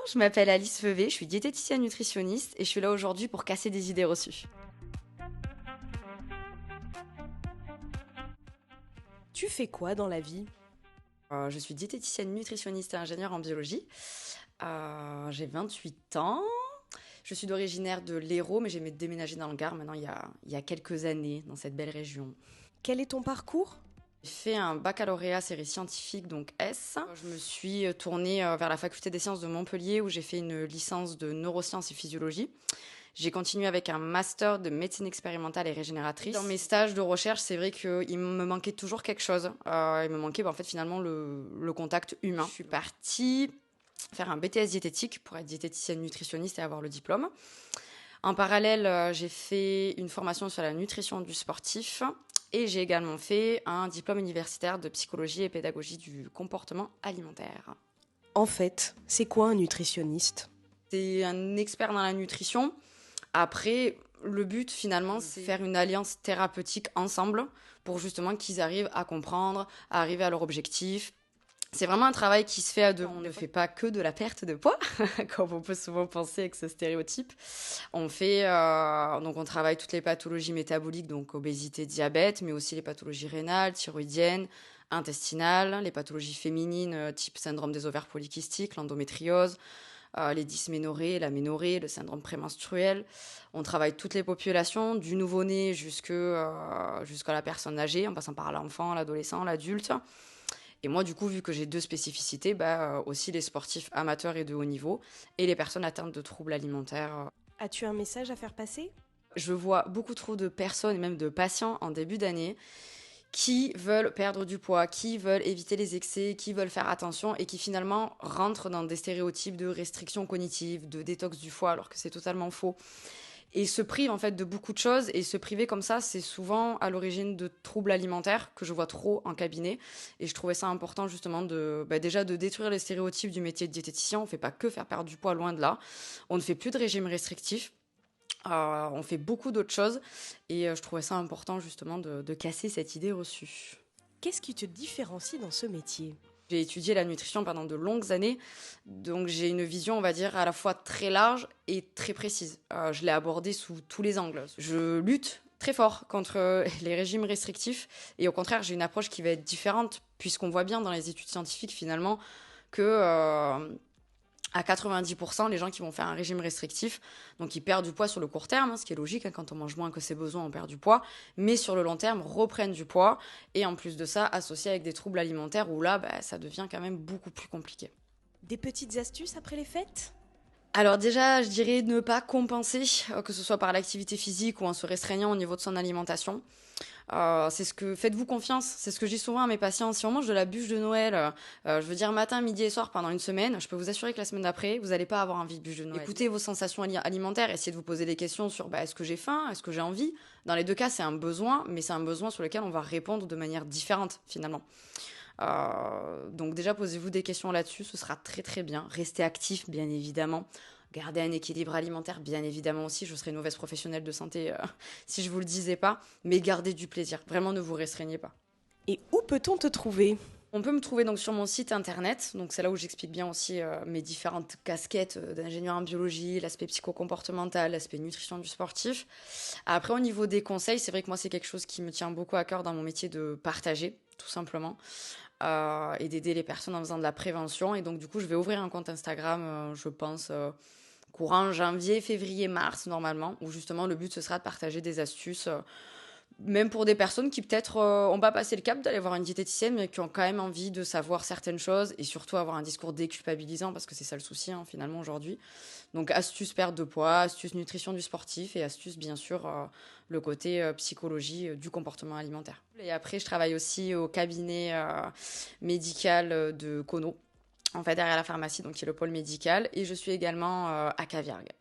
je m'appelle Alice Feuvet, je suis diététicienne nutritionniste et je suis là aujourd'hui pour casser des idées reçues. Tu fais quoi dans la vie? Je suis diététicienne nutritionniste et ingénieure en biologie. J'ai 28 ans. Je suis d'originaire de l'Hérault, mais j'ai déménagé dans le Gard maintenant il y a quelques années dans cette belle région. Quel est ton parcours? J'ai fait un baccalauréat séries scientifiques, donc S. Je me suis tournée vers la faculté des sciences de Montpellier où j'ai fait une licence de neurosciences et physiologie. J'ai continué avec un master de médecine expérimentale et régénératrice. Dans mes stages de recherche, c'est vrai qu'il me manquait toujours quelque chose. Il me manquait en fait finalement le contact humain. Je suis partie faire un BTS diététique pour être diététicienne nutritionniste et avoir le diplôme. En parallèle, j'ai fait une formation sur la nutrition du sportif et j'ai également fait un diplôme universitaire de psychologie et pédagogie du comportement alimentaire. En fait, c'est quoi un nutritionniste? C'est un expert dans la nutrition. Après, le but finalement, c'est faire une alliance thérapeutique ensemble pour justement qu'ils arrivent à comprendre, à arriver à leur objectif. C'est vraiment un travail qui se fait à deux. On ne fait pas que de la perte de poids, comme on peut souvent penser avec ce stéréotype. Donc on travaille toutes les pathologies métaboliques, donc obésité, diabète, mais aussi les pathologies rénales, thyroïdiennes, intestinales, les pathologies féminines, type syndrome des ovaires polykystiques, l'endométriose, les dysménorrhées, l'aménorrhée, le syndrome prémenstruel. On travaille toutes les populations, du nouveau-né jusqu'à la personne âgée, en passant par l'enfant, l'adolescent, l'adulte. Et moi, du coup, vu que j'ai deux spécificités, aussi les sportifs amateurs et de haut niveau, et les personnes atteintes de troubles alimentaires. As-tu un message à faire passer? Je vois beaucoup trop de personnes, et même de patients en début d'année, qui veulent perdre du poids, qui veulent éviter les excès, qui veulent faire attention et qui finalement rentrent dans des stéréotypes de restriction cognitive, de détox du foie, alors que c'est totalement faux. Et se privent en fait de beaucoup de choses, et se priver comme ça, c'est souvent à l'origine de troubles alimentaires que je vois trop en cabinet. Et je trouvais ça important justement déjà de détruire les stéréotypes du métier de diététicien. On ne fait pas que faire perdre du poids, loin de là. On ne fait plus de régime restrictif. On fait beaucoup d'autres choses et je trouvais ça important justement de casser cette idée reçue. Qu'est-ce qui te différencie dans ce métier? J'ai étudié la nutrition pendant de longues années, donc j'ai une vision, on va dire, à la fois très large et très précise. Je l'ai abordée sous tous les angles. Je lutte très fort contre les régimes restrictifs et au contraire, j'ai une approche qui va être différente puisqu'on voit bien dans les études scientifiques finalement que à 90%, les gens qui vont faire un régime restrictif, donc ils perdent du poids sur le court terme, ce qui est logique, quand on mange moins que ses besoins, on perd du poids, mais sur le long terme, reprennent du poids, et en plus de ça, associé avec des troubles alimentaires, où là, ça devient quand même beaucoup plus compliqué. Des petites astuces après les fêtes? Alors déjà, je dirais ne pas compenser, que ce soit par l'activité physique ou en se restreignant au niveau de son alimentation. Faites-vous confiance, c'est ce que je dis souvent à mes patients. Si on mange de la bûche de Noël, je veux dire matin, midi et soir pendant une semaine, je peux vous assurer que la semaine d'après, vous n'allez pas avoir envie de bûche de Noël. Écoutez vos sensations alimentaires, essayez de vous poser des questions sur est-ce que j'ai faim, est-ce que j'ai envie. Dans les deux cas, c'est un besoin, mais c'est un besoin sur lequel on va répondre de manière différente finalement. Donc déjà, posez-vous des questions là-dessus, ce sera très très bien. Restez actif, bien évidemment. Gardez un équilibre alimentaire, bien évidemment aussi. Je serais une mauvaise professionnelle de santé si je vous le disais pas. Mais gardez du plaisir. Vraiment, ne vous restreignez pas. Et où peut-on te trouver? On peut me trouver donc sur mon site internet. Donc c'est là où j'explique bien aussi mes différentes casquettes d'ingénieur en biologie, l'aspect psychocomportemental, l'aspect nutrition du sportif. Après, au niveau des conseils, c'est vrai que moi, c'est quelque chose qui me tient beaucoup à cœur dans mon métier de partager, tout simplement. Et d'aider les personnes en faisant de la prévention. Et donc, du coup, je vais ouvrir un compte Instagram, je pense, courant janvier, février, mars, normalement, où justement, le but, ce sera de partager des astuces, même pour des personnes qui peut-être ont pas passé le cap d'aller voir une diététicienne, mais qui ont quand même envie de savoir certaines choses et surtout avoir un discours déculpabilisant, parce que c'est ça le souci, finalement, aujourd'hui. Donc, astuces perte de poids, astuces nutrition du sportif et astuces, bien sûr, le côté psychologie du comportement alimentaire. Et après, je travaille aussi au cabinet médical de Cono, en fait, derrière la pharmacie, donc qui est le pôle médical. Et je suis également à Caviargues.